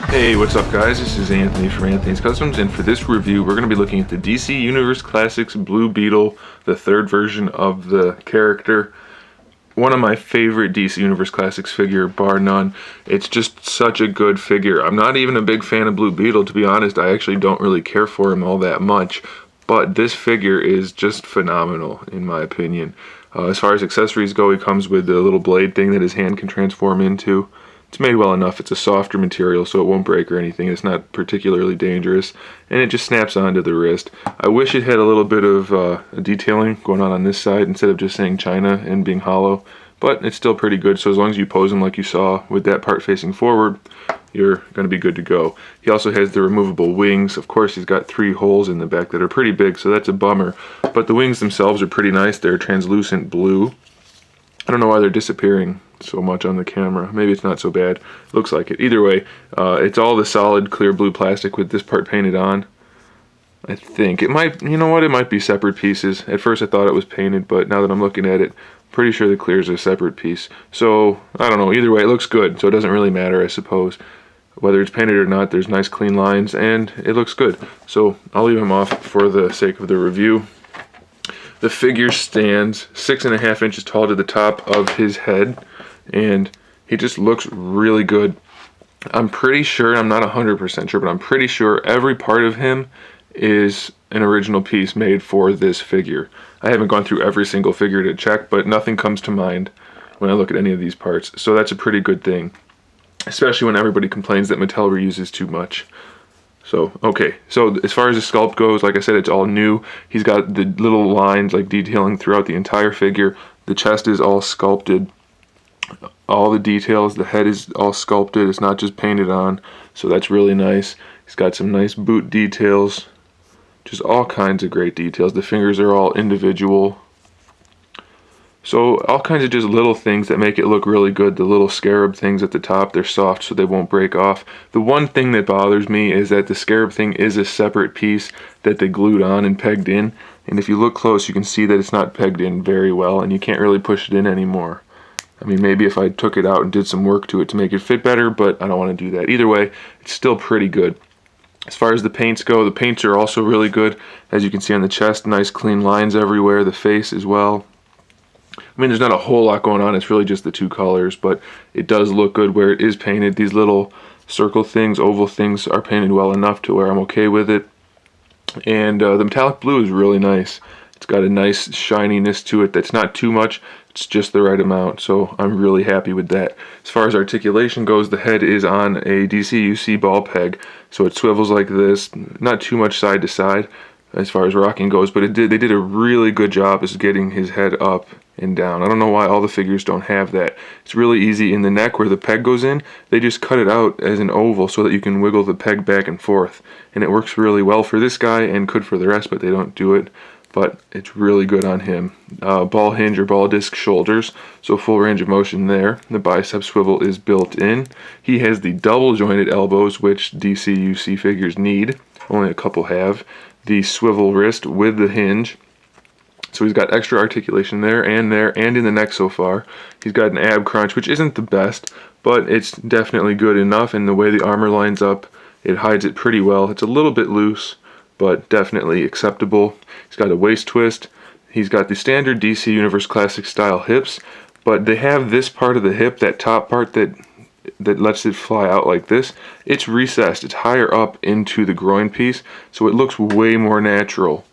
Hey, what's up guys? This is Anthony from Anthony's Customs, and for this review we're going to be looking at the DC Universe Classics Blue Beetle, the third version of the character. One of my favorite DC Universe Classics figure, bar none. It's just such a good figure. I'm not even a big fan of Blue Beetle, to be honest. I actually don't really care for him all that much, but this figure is just phenomenal in my opinion. As far as accessories go, he comes with the little blade thing that his hand can transform into. It's made well enough. It's a softer material, so it won't break or anything. It's not particularly dangerous, and it just snaps onto the wrist. I wish it had a little bit of detailing going on this side instead of just saying China and being hollow, but it's still pretty good. So as long as you pose him like you saw with that part facing forward, you're going to be good to go. He also has the removable wings. Of course, he's got 3 holes in the back that are pretty big, so that's a bummer. But the wings themselves are pretty nice. They're translucent blue. I don't know why they're disappearing so much on the camera. Maybe it's not so bad. Looks like it. Either way, it's all the solid clear blue plastic with this part painted on. I think it might, you know what, it might be separate pieces. At first I thought it was painted, but now that I'm looking at it, pretty sure the clear is a separate piece. So, I don't know, either way it looks good, so it doesn't really matter, I suppose. Whether it's painted or not, there's nice clean lines, and it looks good. So, I'll leave him off for the sake of the review. The figure stands 6.5 inches tall to the top of his head, and he just looks really good. I'm pretty sure, I'm not 100% sure, but I'm pretty sure every part of him is an original piece made for this figure. I haven't gone through every single figure to check, but nothing comes to mind when I look at any of these parts. So that's a pretty good thing, especially when everybody complains that Mattel reuses too much. So, okay, so as far as the sculpt goes, like I said, it's all new. He's got the little lines like detailing throughout the entire figure. The chest is all sculpted. All the details, the head is all sculpted. It's not just painted on, so that's really nice. He's got some nice boot details. Just all kinds of great details. The fingers are all individual. So all kinds of just little things that make it look really good. The little scarab things at the top, they're soft so they won't break off. The one thing that bothers me is that the scarab thing is a separate piece that they glued on and pegged in. And if you look close, you can see that it's not pegged in very well, and you can't really push it in anymore. I mean, maybe if I took it out and did some work to it to make it fit better, but I don't want to do that. Either way, it's still pretty good. As far as the paints go, the paints are also really good. As you can see on the chest, nice clean lines everywhere. The face as well. I mean, there's not a whole lot going on. It's really just the 2 colors, but it does look good where it is painted. These little circle things, oval things are painted well enough to where I'm okay with it. And the metallic blue is really nice. It's got a nice shininess to it that's not too much. It's just the right amount, so I'm really happy with that. As far as articulation goes, the head is on a DCUC ball peg, so it swivels like this, not too much side to side as far as rocking goes, but they did a really good job as getting his head up and down. I don't know why all the figures don't have that. It's really easy in the neck where the peg goes in. They just cut it out as an oval so that you can wiggle the peg back and forth, and it works really well for this guy and could for the rest, but they don't do it. But it's really good on him. Ball hinge or ball disc shoulders, so full range of motion there. The bicep swivel is built in. He has the double jointed elbows, which DCUC figures need. Only a couple have. The swivel wrist with the hinge. So he's got extra articulation there and in the neck so far. He's got an ab crunch, which isn't the best, but it's definitely good enough, and the way the armor lines up, it hides it pretty well. It's a little bit loose, but definitely acceptable. He's got a waist twist. He's got the standard DC Universe Classic style hips, but they have this part of the hip, that top part that lets it fly out like this. It's recessed. It's higher up into the groin piece, so it looks way more natural.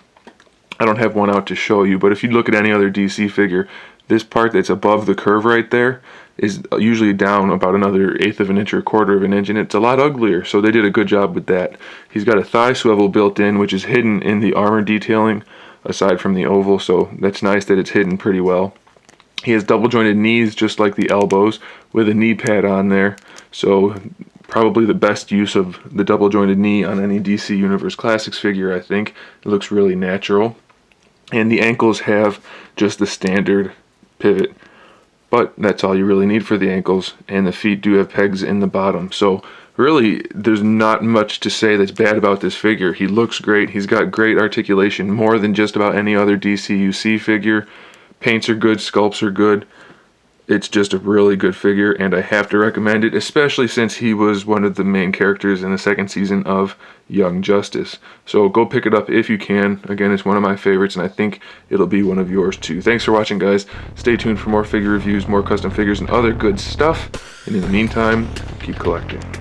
I don't have one out to show you, but if you look at any other DC figure, this part that's above the curve right there is usually down about another 1/8 of an inch or 1/4 of an inch, and it's a lot uglier, so they did a good job with that. He's got a thigh swivel built in, which is hidden in the armor detailing aside from the oval, so that's nice that it's hidden pretty well. He has double jointed knees just like the elbows with a knee pad on there, so probably the best use of the double jointed knee on any DC Universe Classics figure, I think. It looks really natural. And the ankles have just the standard pivot, but that's all you really need for the ankles, and the feet do have pegs in the bottom. So really, there's not much to say that's bad about this figure. He looks great. He's got great articulation, more than just about any other DCUC figure. Paints are good, sculpts are good. It's just a really good figure, and I have to recommend it, especially since he was one of the main characters in the second season of Young Justice. So go pick it up if you can. Again, it's one of my favorites, and I think it'll be one of yours too. Thanks for watching, guys. Stay tuned for more figure reviews, more custom figures, and other good stuff. And in the meantime, keep collecting.